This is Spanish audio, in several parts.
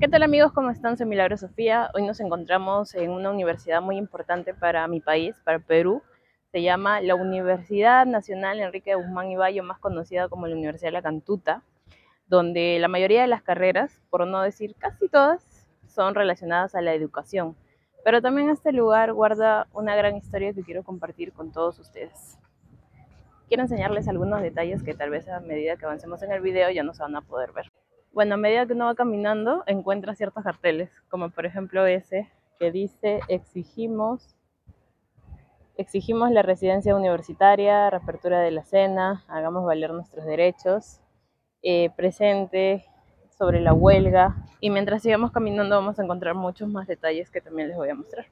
¿Qué tal amigos? ¿Cómo están? Soy Milagro Sofía. Hoy nos encontramos en una universidad muy importante para mi país, para Perú. Se llama la Universidad Nacional Enrique Guzmán y Bayo, más conocida como la Universidad de la Cantuta, donde la mayoría de las carreras, por no decir casi todas, son relacionadas a la educación. Pero también este lugar guarda una gran historia que quiero compartir con todos ustedes. Quiero enseñarles algunos detalles que tal vez a medida que avancemos en el video ya no se van a poder ver. Bueno, a medida que uno va caminando encuentra ciertos carteles, como por ejemplo ese que dice exigimos la residencia universitaria, reapertura de la cena, hagamos valer nuestros derechos, presente sobre la huelga, y mientras sigamos caminando vamos a encontrar muchos más detalles que también les voy a mostrar,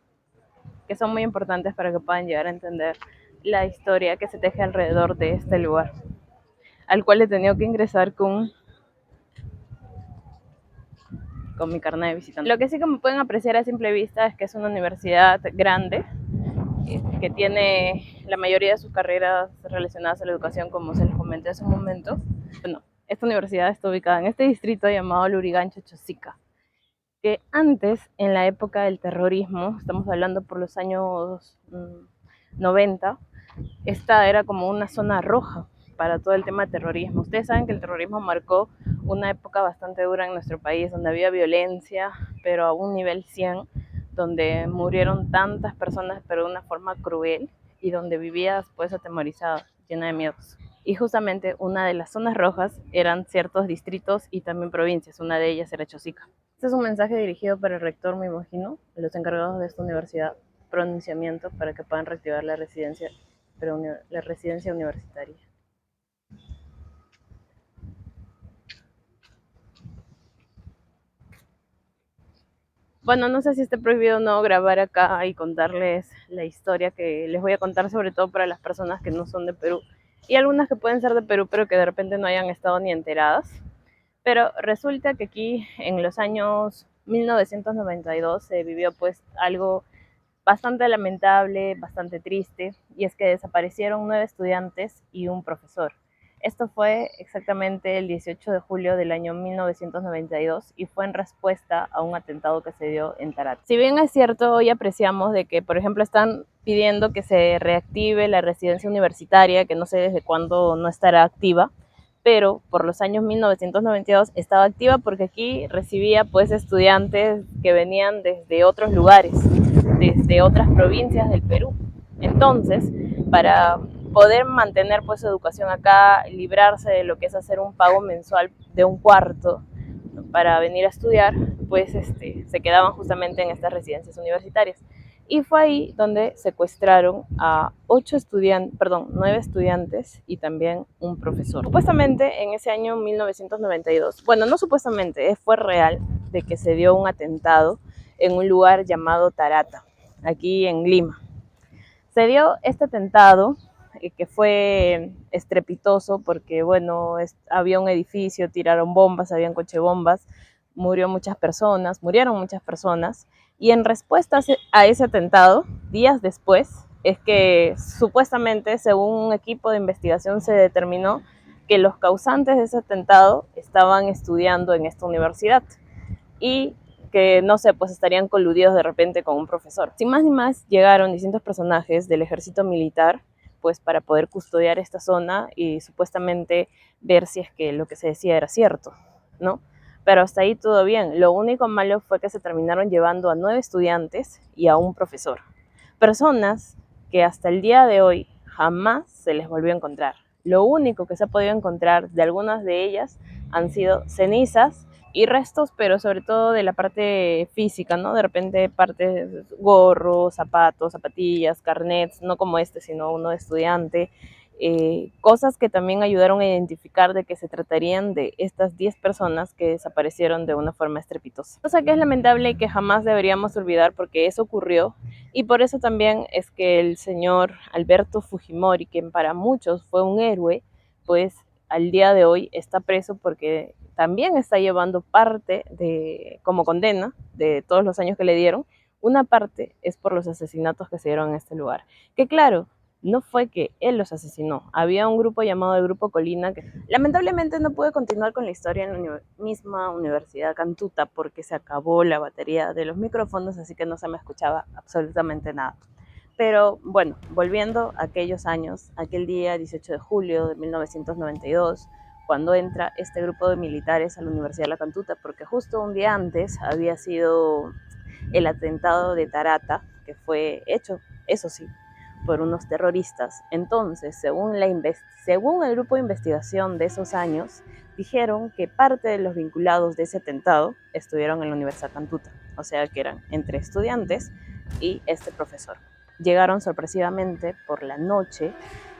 que son muy importantes para que puedan llegar a entender la historia que se teje alrededor de este lugar, al cual he tenido que ingresar con mi carnet de visitante. Lo que sí que me pueden apreciar a simple vista es que es una universidad grande, que tiene la mayoría de sus carreras relacionadas a la educación, como se les comenté hace un momento. Bueno, esta universidad está ubicada en este distrito llamado Lurigancho Chosica, que antes, en la época del terrorismo, estamos hablando por los años 90, esta era como una zona roja para todo el tema de terrorismo. Ustedes saben que el terrorismo marcó una época bastante dura en nuestro país, donde había violencia, pero a un nivel 100, donde murieron tantas personas, pero de una forma cruel, y donde vivías pues atemorizada, llena de miedos. Y justamente una de las zonas rojas eran ciertos distritos y también provincias, una de ellas era Chosica. Este es un mensaje dirigido para el rector, me imagino, los encargados de esta universidad, pronunciamiento para que puedan reactivar la residencia, pero la residencia universitaria. Bueno, no sé si esté prohibido o no grabar acá y contarles la historia que les voy a contar, sobre todo para las personas que no son de Perú y algunas que pueden ser de Perú pero que de repente no hayan estado ni enteradas. Pero resulta que aquí en los años 1992 se vivió pues algo bastante lamentable, bastante triste, y es que desaparecieron 9 estudiantes y un profesor. Esto fue exactamente el 18 de julio del año 1992 y fue en respuesta a un atentado que se dio en Tarata. Si bien es cierto, hoy apreciamos de que, por ejemplo, están pidiendo que se reactive la residencia universitaria, que no sé desde cuándo no estará activa, pero por los años 1992 estaba activa porque aquí recibía pues estudiantes que venían desde otros lugares, desde otras provincias del Perú. Entonces, para poder mantener pues su educación acá, librarse de lo que es hacer un pago mensual de un cuarto para venir a estudiar, pues se quedaban justamente en estas residencias universitarias. Y fue ahí donde secuestraron a 9 estudiantes y también un profesor. Supuestamente en ese año 1992, bueno, no supuestamente, fue real de que se dio un atentado en un lugar llamado Tarata, aquí en Lima. Se dio este atentado que fue estrepitoso porque, bueno, había un edificio, tiraron bombas, habían cochebombas, murieron muchas personas, y en respuesta a ese atentado, días después, es que supuestamente, según un equipo de investigación, se determinó que los causantes de ese atentado estaban estudiando en esta universidad y que, no sé, pues estarían coludidos de repente con un profesor. Sin más ni más, llegaron distintos personajes del ejército militar, pues para poder custodiar esta zona y supuestamente ver si es que lo que se decía era cierto, ¿no? Pero hasta ahí todo bien. Lo único malo fue que se terminaron llevando a 9 estudiantes y a un profesor. Personas que hasta el día de hoy jamás se les volvió a encontrar. Lo único que se ha podido encontrar de algunas de ellas han sido cenizas y restos, pero sobre todo de la parte física, ¿no? De repente partes, gorros, zapatos, zapatillas, carnets, no como este, sino uno de estudiante, cosas que también ayudaron a identificar de que se tratarían de estas 10 personas que desaparecieron de una forma estrepitosa. Cosa que es lamentable y que jamás deberíamos olvidar porque eso ocurrió, y por eso también es que el señor Alberto Fujimori, que para muchos fue un héroe, pues al día de hoy está preso porque también está llevando parte de, como condena de todos los años que le dieron, una parte es por los asesinatos que se dieron en este lugar. Que claro, no fue que él los asesinó. Había un grupo llamado el Grupo Colina que lamentablemente no pude continuar con la historia en la misma Universidad Cantuta porque se acabó la batería de los micrófonos, así que no se me escuchaba absolutamente nada. Pero bueno, volviendo a aquellos años, aquel día 18 de julio de 1992, cuando entra este grupo de militares a la Universidad de La Cantuta, porque justo un día antes había sido el atentado de Tarata, que fue hecho, eso sí, por unos terroristas. Entonces, según el grupo de investigación de esos años, dijeron que parte de los vinculados de ese atentado estuvieron en la Universidad Cantuta, o sea que eran entre estudiantes y este profesor. Llegaron sorpresivamente por la noche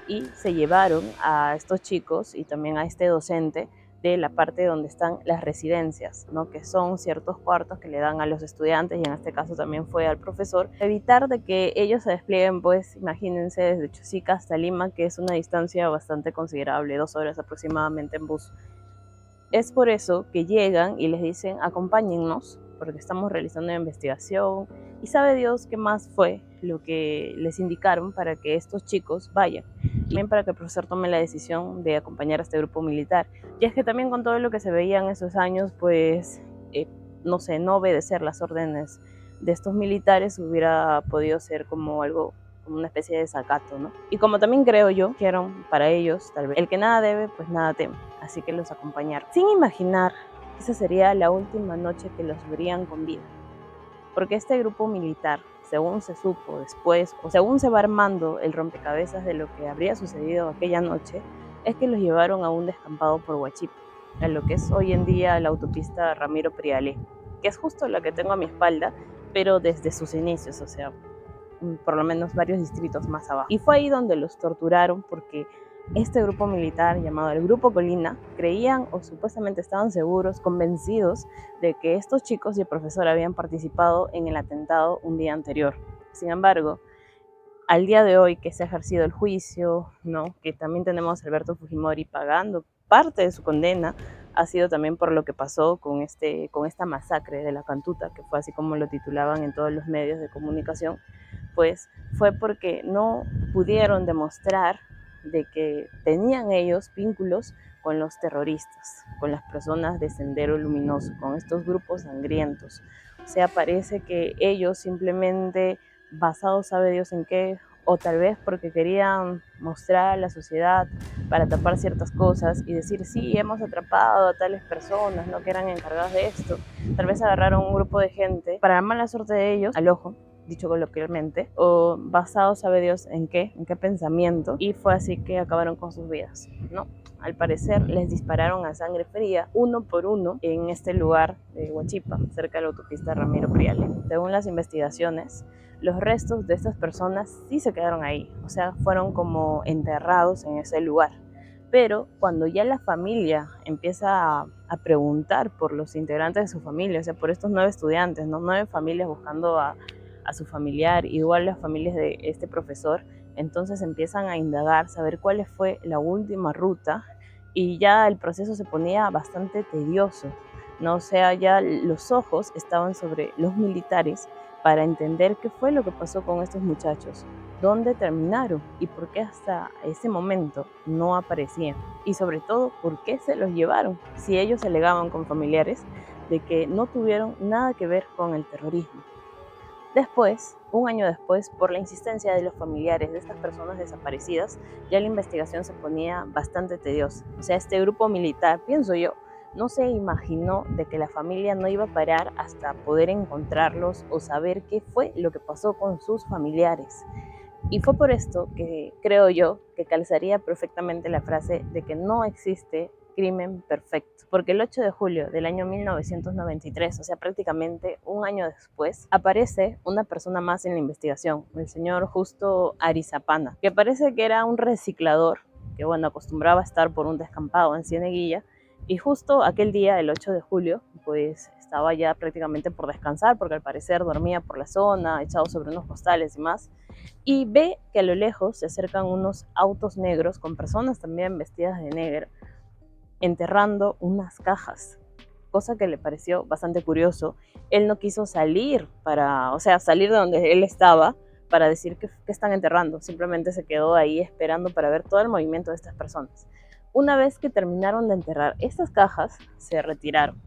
y se llevaron a estos chicos y también a este docente de la parte donde están las residencias, ¿no? Que son ciertos cuartos que le dan a los estudiantes y en este caso también fue al profesor, evitar de que ellos se desplieguen, pues imagínense desde Chosica hasta Lima, que es una distancia bastante considerable, 2 horas aproximadamente en bus. Es por eso que llegan y les dicen acompáñennos porque estamos realizando una investigación y sabe Dios qué más fue lo que les indicaron para que estos chicos vayan y también para que el profesor tome la decisión de acompañar a este grupo militar. Y es que también con todo lo que se veía en esos años, pues no sé, no obedecer las órdenes de estos militares hubiera podido ser como algo, como una especie de desacato, ¿no? Y como también creo yo, quieren para ellos, tal vez, el que nada debe, pues nada teme, así que los acompañaron. Sin imaginar que esa sería la última noche que los verían con vida, porque este grupo militar, según se supo después, o según se va armando el rompecabezas de lo que habría sucedido aquella noche, es que los llevaron a un descampado por Huachipa, a lo que es hoy en día la autopista Ramiro Priale, que es justo la que tengo a mi espalda, pero desde sus inicios, o sea, por lo menos varios distritos más abajo. Y fue ahí donde los torturaron porque este grupo militar llamado el Grupo Colina creían o supuestamente estaban seguros, convencidos de que estos chicos y el profesor habían participado en el atentado un día anterior. Sin embargo, al día de hoy que se ha ejercido el juicio, ¿no? Que también tenemos a Alberto Fujimori pagando parte de su condena, ha sido también por lo que pasó con esta masacre de la Cantuta, que fue así como lo titulaban en todos los medios de comunicación, pues fue porque no pudieron demostrar de que tenían ellos vínculos con los terroristas, con las personas de Sendero Luminoso, con estos grupos sangrientos. O sea, parece que ellos simplemente, basados sabe Dios en qué, o tal vez porque querían mostrar a la sociedad para tapar ciertas cosas y decir, sí, hemos atrapado a tales personas, ¿no? Que eran encargadas de esto. Tal vez agarraron un grupo de gente para la mala suerte de ellos, al ojo, dicho coloquialmente, o basado sabe Dios en qué pensamiento, y fue así que acabaron con sus vidas, ¿no? Al parecer les dispararon a sangre fría, uno por uno, en este lugar de Huachipa, cerca de la autopista Ramiro Priale. Según las investigaciones, los restos de estas personas sí se quedaron ahí, o sea, fueron como enterrados en ese lugar. Pero cuando ya la familia empieza a preguntar por los integrantes de su familia, o sea, por estos 9 estudiantes, ¿no? 9 familias buscando a su familiar, igual las familias de este profesor, entonces empiezan a indagar, saber cuál fue la última ruta y ya el proceso se ponía bastante tedioso, ¿no? O sea, ya los ojos estaban sobre los militares para entender qué fue lo que pasó con estos muchachos, dónde terminaron y por qué hasta ese momento no aparecían. Y sobre todo, por qué se los llevaron, si ellos alegaban con familiares de que no tuvieron nada que ver con el terrorismo. Después, un año después, por la insistencia de los familiares de estas personas desaparecidas, ya la investigación se ponía bastante tediosa. O sea, este grupo militar, pienso yo, no se imaginó de que la familia no iba a parar hasta poder encontrarlos o saber qué fue lo que pasó con sus familiares. Y fue por esto que creo yo que calzaría perfectamente la frase de que no existe crimen perfecto, porque el 8 de julio del año 1993, o sea, prácticamente un año después, aparece una persona más en la investigación, el señor Justo Arizapana, que parece que era un reciclador, que bueno, acostumbraba a estar por un descampado en Cieneguilla, y justo aquel día, el 8 de julio, pues estaba ya prácticamente por descansar, porque al parecer dormía por la zona, echado sobre unos costales y más, y ve que a lo lejos se acercan unos autos negros con personas también vestidas de negro, enterrando unas cajas, cosa que le pareció bastante curioso. Él no quiso salir o sea, salir de donde él estaba para decir que están enterrando. Simplemente se quedó ahí esperando para ver todo el movimiento de estas personas. Una vez que terminaron de enterrar estas cajas, se retiraron.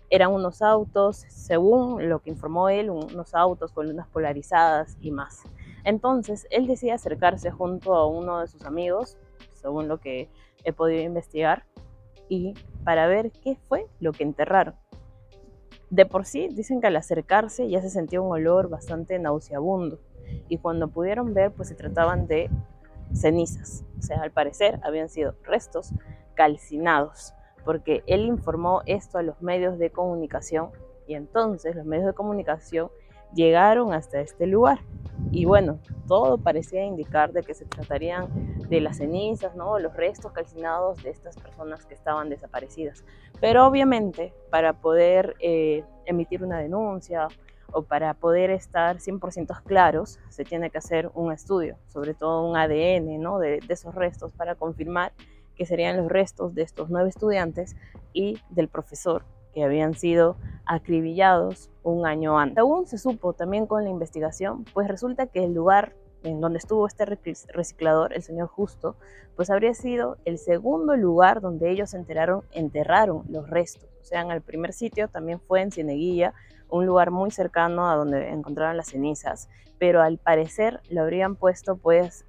Eran unos autos, según lo que informó él, unos autos con lunas polarizadas y más. Entonces, él decide acercarse junto a uno de sus amigos, según lo que he podido investigar, y para ver qué fue lo que enterraron. De por sí, dicen que al acercarse ya se sentía un olor bastante nauseabundo, y cuando pudieron ver, pues se trataban de cenizas. O sea, al parecer habían sido restos calcinados, porque él informó esto a los medios de comunicación y entonces los medios de comunicación llegaron hasta este lugar. Y bueno, todo parecía indicar de que se tratarían de las cenizas, ¿no? Los restos calcinados de estas personas que estaban desaparecidas. Pero obviamente, para poder emitir una denuncia o para poder estar 100% claros, se tiene que hacer un estudio, sobre todo un ADN, ¿no? de esos restos para confirmar que serían los restos de estos 9 estudiantes y del profesor que habían sido acribillados un año antes. Según se supo también con la investigación, pues resulta que el lugar en donde estuvo este reciclador, el señor Justo, pues habría sido el segundo lugar donde ellos enterraron los restos. O sea, en el primer sitio también fue en Cieneguilla, un lugar muy cercano a donde encontraron las cenizas, pero al parecer lo habrían puesto pues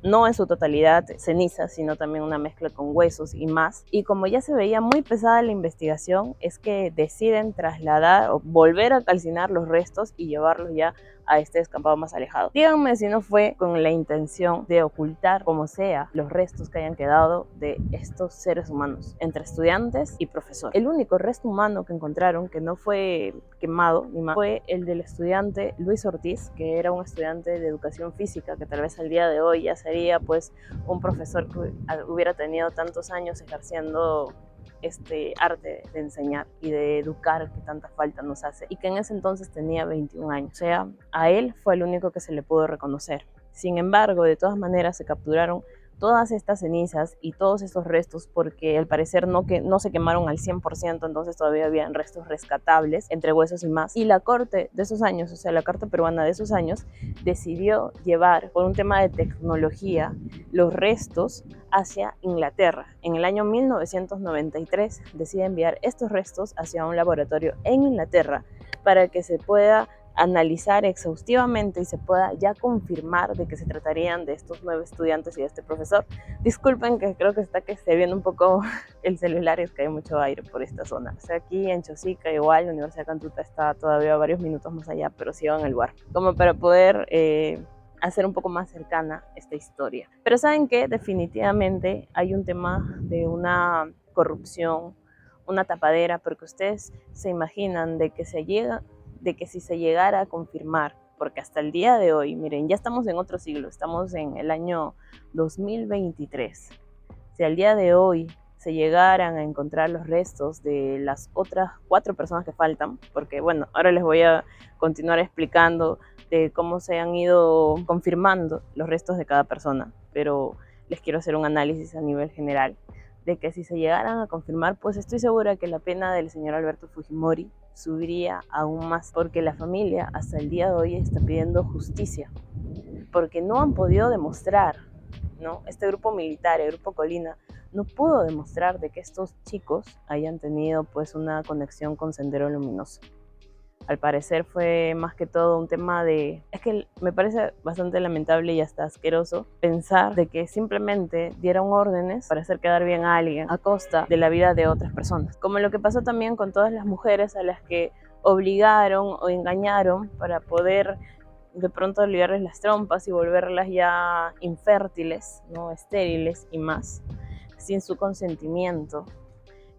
no en su totalidad cenizas, sino también una mezcla con huesos y más. Y como ya se veía muy pesada la investigación, es que deciden trasladar o volver a calcinar los restos y llevarlos ya a este descampado más alejado. Díganme si no fue con la intención de ocultar, como sea, los restos que hayan quedado de estos seres humanos, entre estudiantes y profesor. El único resto humano que encontraron que no fue quemado ni más fue el del estudiante Luis Ortiz, que era un estudiante de educación física, que tal vez al día de hoy ya sería pues un profesor que hubiera tenido tantos años ejerciendo este arte de enseñar y de educar que tanta falta nos hace, y que en ese entonces tenía 21 años. O sea, a él fue el único que se le pudo reconocer. Sin embargo, de todas maneras se capturaron todas estas cenizas y todos estos restos porque al parecer no se quemaron al 100%, entonces todavía habían restos rescatables entre huesos y más. Y la corte de esos años, o sea, la corte peruana de esos años, decidió llevar, por un tema de tecnología, los restos hacia Inglaterra. En el año 1993 decide enviar estos restos hacia un laboratorio en Inglaterra para que se pueda analizar exhaustivamente y se pueda ya confirmar de que se tratarían de estos 9 estudiantes y de este profesor. Disculpen que creo que se viene un poco el celular, es que hay mucho aire por esta zona. O sea, aquí en Chosica igual, la Universidad de Cantuta está todavía varios minutos más allá, pero sí en el lugar, como para poder hacer un poco más cercana esta historia. Pero ¿saben qué? Definitivamente hay un tema de una corrupción, una tapadera, porque ustedes se imaginan de que si se llegara a confirmar, porque hasta el día de hoy, miren, ya estamos en otro siglo, estamos en el año 2023. Si al día de hoy se llegaran a encontrar los restos de las otras 4 personas que faltan, porque bueno, ahora les voy a continuar explicando de cómo se han ido confirmando los restos de cada persona, pero les quiero hacer un análisis a nivel general, de que si se llegaran a confirmar, pues estoy segura que la pena del señor Alberto Fujimori subiría aún más, porque la familia hasta el día de hoy está pidiendo justicia, porque no han podido demostrar, ¿no? Este grupo militar, el grupo Colina, no pudo demostrar de que estos chicos hayan tenido pues una conexión con Sendero Luminoso. Al parecer fue más que todo un tema de... Es que me parece bastante lamentable y hasta asqueroso pensar de que simplemente dieron órdenes para hacer quedar bien a alguien a costa de la vida de otras personas. Como lo que pasó también con todas las mujeres a las que obligaron o engañaron para poder de pronto liberarles las trompas y volverlas ya infértiles, ¿no? Estériles y más, sin su consentimiento.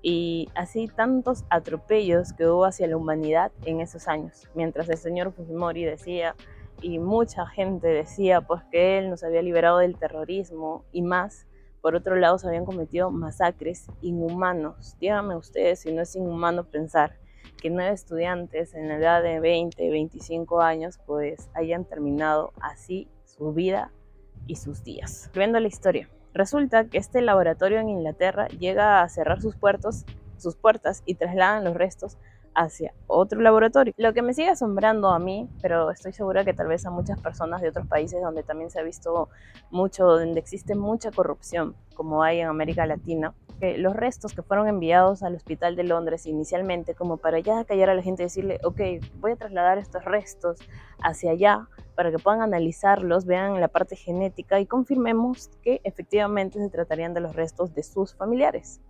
Y así tantos atropellos que hubo hacia la humanidad en esos años, mientras el señor Fujimori decía, y mucha gente decía, pues que él nos había liberado del terrorismo y más. Por otro lado, se habían cometido masacres inhumanos. Díganme ustedes si no es inhumano pensar que 9 estudiantes en la edad de 20, 25 años, pues hayan terminado así su vida y sus días. Viendo la historia. Resulta que este laboratorio en Inglaterra llega a cerrar sus puertas y trasladan los restos hacia otro laboratorio. Lo que me sigue asombrando a mí, pero estoy segura que tal vez a muchas personas de otros países donde también se ha visto mucho, donde existe mucha corrupción, como hay en América Latina, que los restos que fueron enviados al hospital de Londres inicialmente, como para ya callar a la gente y decirle, ok, voy a trasladar estos restos hacia allá para que puedan analizarlos, vean la parte genética y confirmemos que efectivamente se tratarían de los restos de sus familiares.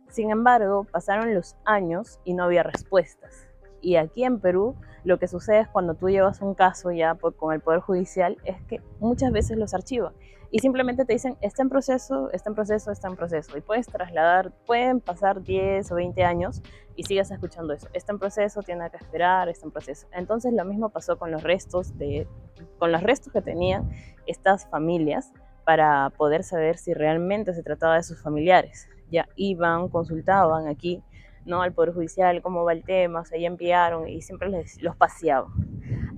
Sin embargo, pasaron los años y no había respuestas. Y aquí en Perú, lo que sucede es cuando tú llevas un caso ya con el Poder Judicial, es que muchas veces los archivan y simplemente te dicen, está en proceso, está en proceso, está en proceso. Y puedes trasladar, pueden pasar 10 o 20 años y sigas escuchando eso. Está en proceso, tiene que esperar, está en proceso. Entonces lo mismo pasó con los restos que tenían estas familias para poder saber si realmente se trataba de sus familiares. Ya iban, consultaban aquí, ¿no? Al Poder Judicial, cómo va el tema, o sea, ya enviaron y siempre los paseaban.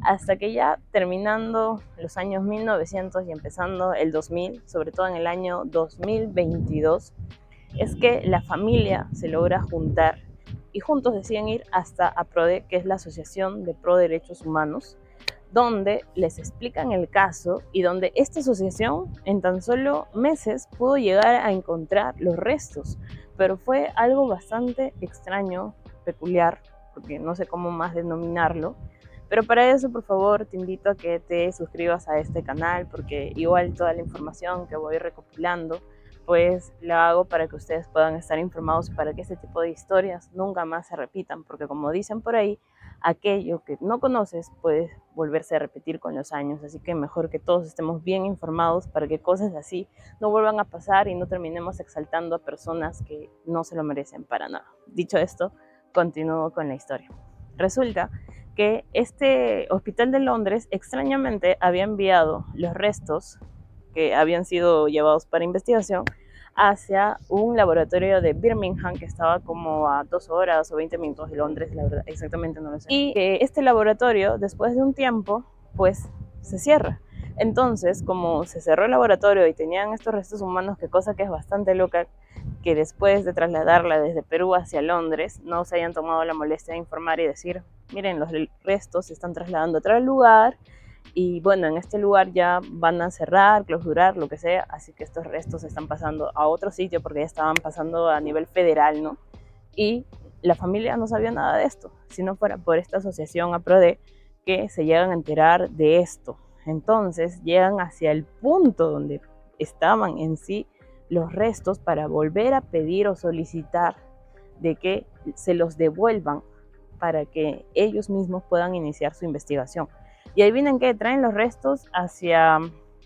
Hasta que ya terminando los años 1900 y empezando el 2000, sobre todo en el año 2022, es que la familia se logra juntar y juntos deciden ir hasta APRODE, que es la Asociación de Pro Derechos Humanos, donde les explican el caso y donde esta asociación en tan solo meses pudo llegar a encontrar los restos, pero fue algo bastante extraño, peculiar, porque no sé cómo más denominarlo. Pero para eso, por favor, te invito a que te suscribas a este canal, porque igual toda la información que voy recopilando, pues la hago para que ustedes puedan estar informados, para que este tipo de historias nunca más se repitan, porque como dicen por ahí, aquello que no conoces puede volverse a repetir con los años, así que mejor que todos estemos bien informados para que cosas así no vuelvan a pasar y no terminemos exaltando a personas que no se lo merecen para nada. Dicho esto, continúo con la historia. Resulta que este hospital de Londres extrañamente había enviado los restos que habían sido llevados para investigación hacia un laboratorio de Birmingham que estaba como a 2 horas o 20 minutos de Londres, la verdad, exactamente no lo sé. Y que este laboratorio, después de un tiempo, pues se cierra. Entonces, como se cerró el laboratorio y tenían estos restos humanos, que cosa que es bastante loca, que después de trasladarla desde Perú hacia Londres, no se hayan tomado la molestia de informar y decir, miren, los restos se están trasladando a otro lugar, y bueno, en este lugar ya van a cerrar, clausurar, lo que sea, así que estos restos están pasando a otro sitio porque ya estaban pasando a nivel federal, ¿no? Y la familia no sabía nada de esto, si no fuera por esta asociación APRODE que se llegan a enterar de esto. Entonces llegan hacia el punto donde estaban en sí los restos para volver a pedir o solicitar de que se los devuelvan para que ellos mismos puedan iniciar su investigación. Y ahí vienen que traen los restos hacia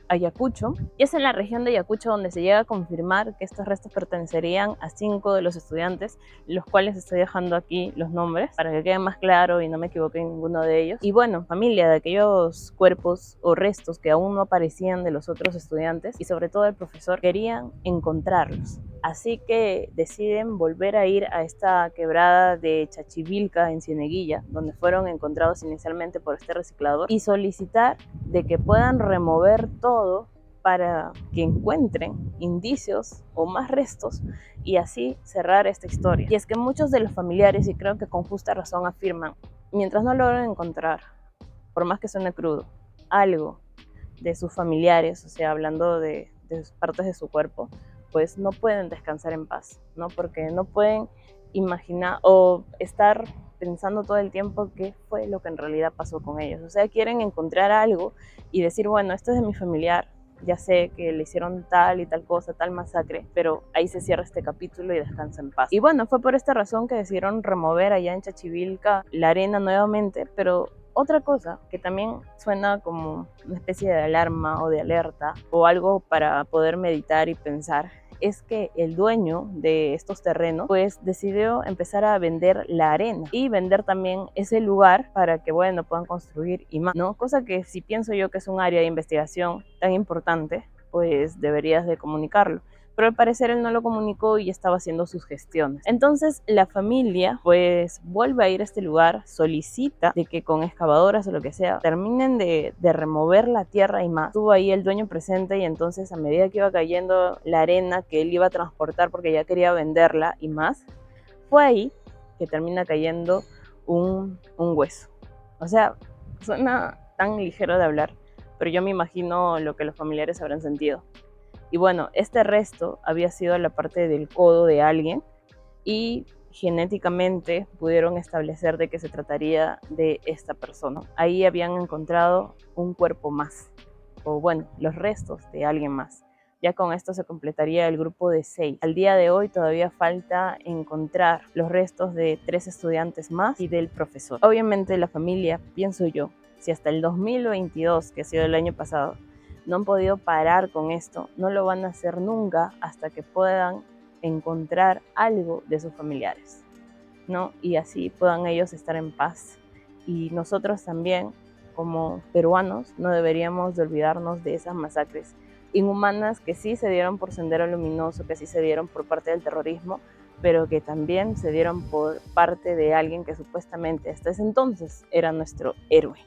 Ayacucho, y es en la región de Ayacucho donde se llega a confirmar que estos restos pertenecerían a 5 de los estudiantes, los cuales estoy dejando aquí los nombres para que quede más claro y no me equivoque en ninguno de ellos. Y bueno, familia de aquellos cuerpos o restos que aún no aparecían de los otros estudiantes y sobre todo el profesor, querían encontrarlos. Así que deciden volver a ir a esta quebrada de Chachivilca en Cieneguilla, donde fueron encontrados inicialmente por este reciclador, y solicitar de que puedan remover todo para que encuentren indicios o más restos y así cerrar esta historia. Y es que muchos de los familiares, y creo que con justa razón, afirman, mientras no logren encontrar, por más que suene crudo, algo de sus familiares, o sea, hablando de partes de su cuerpo, pues no pueden descansar en paz, ¿no? Porque no pueden imaginar o estar pensando todo el tiempo qué fue lo que en realidad pasó con ellos. O sea, quieren encontrar algo y decir, bueno, esto es de mi familiar, ya sé que le hicieron tal y tal cosa, tal masacre, pero ahí se cierra este capítulo y descansa en paz. Y bueno, fue por esta razón que decidieron remover allá en Chachivilca la arena nuevamente, pero otra cosa que también suena como una especie de alarma o de alerta o algo para poder meditar y pensar es que el dueño de estos terrenos pues decidió empezar a vender la arena y vender también ese lugar para que bueno puedan construir y más, ¿no? Cosa que si pienso yo que es un área de investigación tan importante, pues deberías de comunicarlo. Pero al parecer él no lo comunicó y estaba haciendo sus gestiones. Entonces la familia pues vuelve a ir a este lugar, solicita de que con excavadoras o lo que sea terminen de remover la tierra y más. Estuvo ahí el dueño presente y entonces a medida que iba cayendo la arena que él iba a transportar porque ya quería venderla y más, fue ahí que termina cayendo un hueso. O sea, suena tan ligero de hablar, pero yo me imagino lo que los familiares habrán sentido. Y bueno, este resto había sido la parte del codo de alguien y genéticamente pudieron establecer de que se trataría de esta persona. Ahí habían encontrado un cuerpo más, o bueno, los restos de alguien más. Ya con esto se completaría el grupo de 6. Al día de hoy todavía falta encontrar los restos de 3 estudiantes más y del profesor. Obviamente la familia, pienso yo, si hasta el 2022, que ha sido el año pasado, no han podido parar con esto, no lo van a hacer nunca hasta que puedan encontrar algo de sus familiares, ¿no? Y así puedan ellos estar en paz. Y nosotros también, como peruanos, no deberíamos de olvidarnos de esas masacres inhumanas que sí se dieron por Sendero Luminoso, que sí se dieron por parte del terrorismo, pero que también se dieron por parte de alguien que supuestamente hasta ese entonces era nuestro héroe.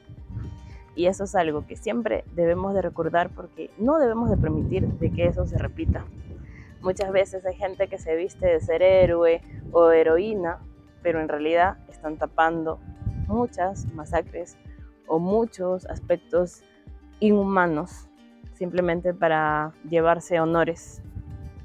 Y eso es algo que siempre debemos de recordar porque no debemos de permitir de que eso se repita. Muchas veces hay gente que se viste de ser héroe o heroína, pero en realidad están tapando muchas masacres o muchos aspectos inhumanos simplemente para llevarse honores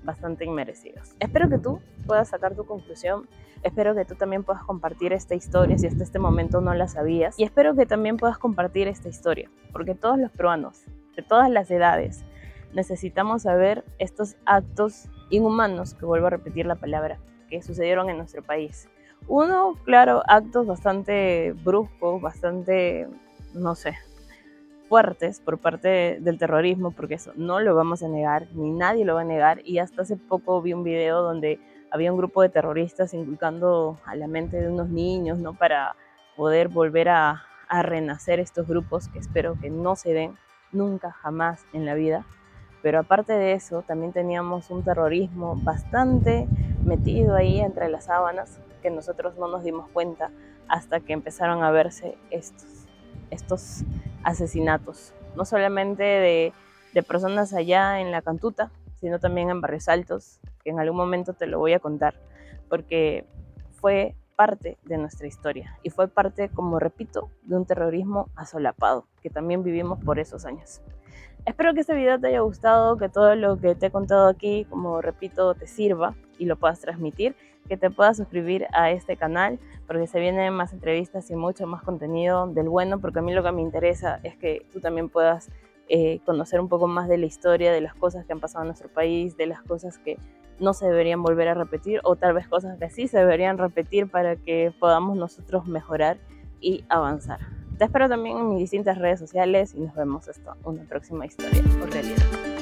bastante inmerecidos. Espero que tú puedas sacar tu conclusión. Espero que tú también puedas compartir esta historia si hasta este momento no la sabías. Y espero que también puedas compartir esta historia, porque todos los peruanos, de todas las edades, necesitamos saber estos actos inhumanos, que vuelvo a repetir la palabra, que sucedieron en nuestro país. Uno, claro, actos bastante bruscos, bastante, no sé, fuertes por parte del terrorismo, porque eso no lo vamos a negar, ni nadie lo va a negar. Y hasta hace poco vi un video donde había un grupo de terroristas inculcando a la mente de unos niños, ¿no? Para poder volver a renacer estos grupos, que espero que no se den nunca, jamás en la vida. Pero aparte de eso, también teníamos un terrorismo bastante metido ahí entre las sábanas, que nosotros no nos dimos cuenta hasta que empezaron a verse estos asesinatos, no solamente de personas allá en la Cantuta, sino también en Barrios Altos, que en algún momento te lo voy a contar, porque fue parte de nuestra historia y fue parte, como repito, de un terrorismo asolapado, que también vivimos por esos años. Espero que este video te haya gustado, que todo lo que te he contado aquí, como repito, te sirva y lo puedas transmitir, que te puedas suscribir a este canal, porque se vienen más entrevistas y mucho más contenido del bueno, porque a mí lo que me interesa es que tú también puedas conocer un poco más de la historia, de las cosas que han pasado en nuestro país, de las cosas que no se deberían volver a repetir, o tal vez cosas que sí se deberían repetir para que podamos nosotros mejorar y avanzar. Te espero también en mis distintas redes sociales y nos vemos hasta una próxima historia o realidad.